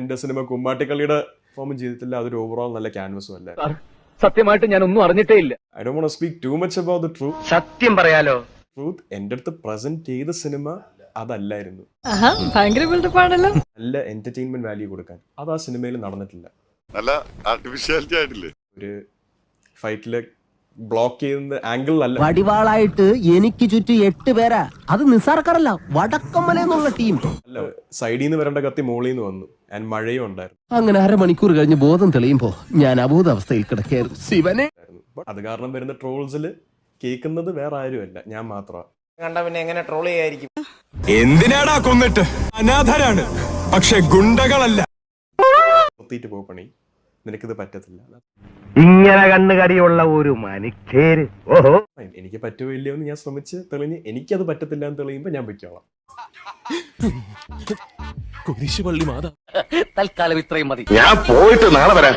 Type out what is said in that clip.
എന്റെ cinema കുമ്മാട്ടിക്കളിയുടെ perform ചെയ്തിട്ടില്ല, അതൊരു ഓവറോൾ നല്ല ക്യാൻവസും അല്ല. സത്യമായിട്ട് ഞാൻ ഒന്നും അറിഞ്ഞിട്ടേ ഇല്ല. I don't want to speak too much about the truth. സത്യം പറയാലോ, ട്രൂത്ത് എന്റെ അടുത്ത് പ്രസന്റ് ചെയ്ത സിനിമ അതല്ലായിരുന്നു. ഭയങ്കര ബിൽഡപ്പാണല്ലോ. നല്ല എന്റർടൈൻമെന്റ് വാല്യൂ കൊടുക്കാൻ അത് ആ സിനിമയിൽ നടന്നിട്ടില്ല. നല്ല ആർട്ടിഫിഷ്യാലിറ്റി ആയിട്ടില്ലേ? ഒരു ഫൈറ്റില് ബ്ലോക്ക് ചെയ്യുന്ന ആംഗിളിലല്ല. വടിവാളായിട്ട് എനിക്ക് ചുറ്റും 8 പേരാ. അത് നിസ്സാർക്കാരല്ല, വടക്കമ്മലെന്നുള്ള ടീം. അല്ല, സൈഡിൽ നിന്ന് വരേണ്ട കത്തി മോളിൽ നിന്ന് വന്നു. ആൻഡ് മഴയും ഉണ്ടായിരുന്നു. അങ്ങനെ 1/2 മണിക്കൂർ കഴിഞ്ഞ് ബോധം തെളിയുമ്പോ ഞാൻ അബോധാവസ്ഥയിൽ കിടക്കായിരുന്നു. ശിവനെ അത് കാരണം വരുന്ന ട്രോൾസിൽ കേൾക്കുന്നത് വേറെ ആരുമല്ല, ഞാൻ മാത്രമാണ്. കണ്ട പിന്നെ എങ്ങനെ ട്രോൾ ചെയ്യായിരിക്കും? എന്തിനാടാ കൊന്നിട്ട്? അനാഥരാണ്, പക്ഷെ ഗുണ്ടകളല്ല. നിർത്തിയിട്ട് പോ പണി, നിനക്കിത് പറ്റത്തില്ല. ഇങ്ങനെ കണ്ണുകടിയുള്ള ഒരു മനുഷ്യര്. ഓഹോ, എനിക്ക് പറ്റുമോ ഇല്ലയോ എന്ന് ഞാൻ ശ്രമിച്ച് തെളിഞ്ഞ് എനിക്കത് പറ്റത്തില്ല എന്ന് തെളിയുമ്പോ ഞാൻ പൊയ്ക്കോളാം. കുരിശുപള്ളി മാതാ. തൽക്കാലം ഇത്രയും മതി. ഞാൻ പോയിട്ട് നാളെ വരാം.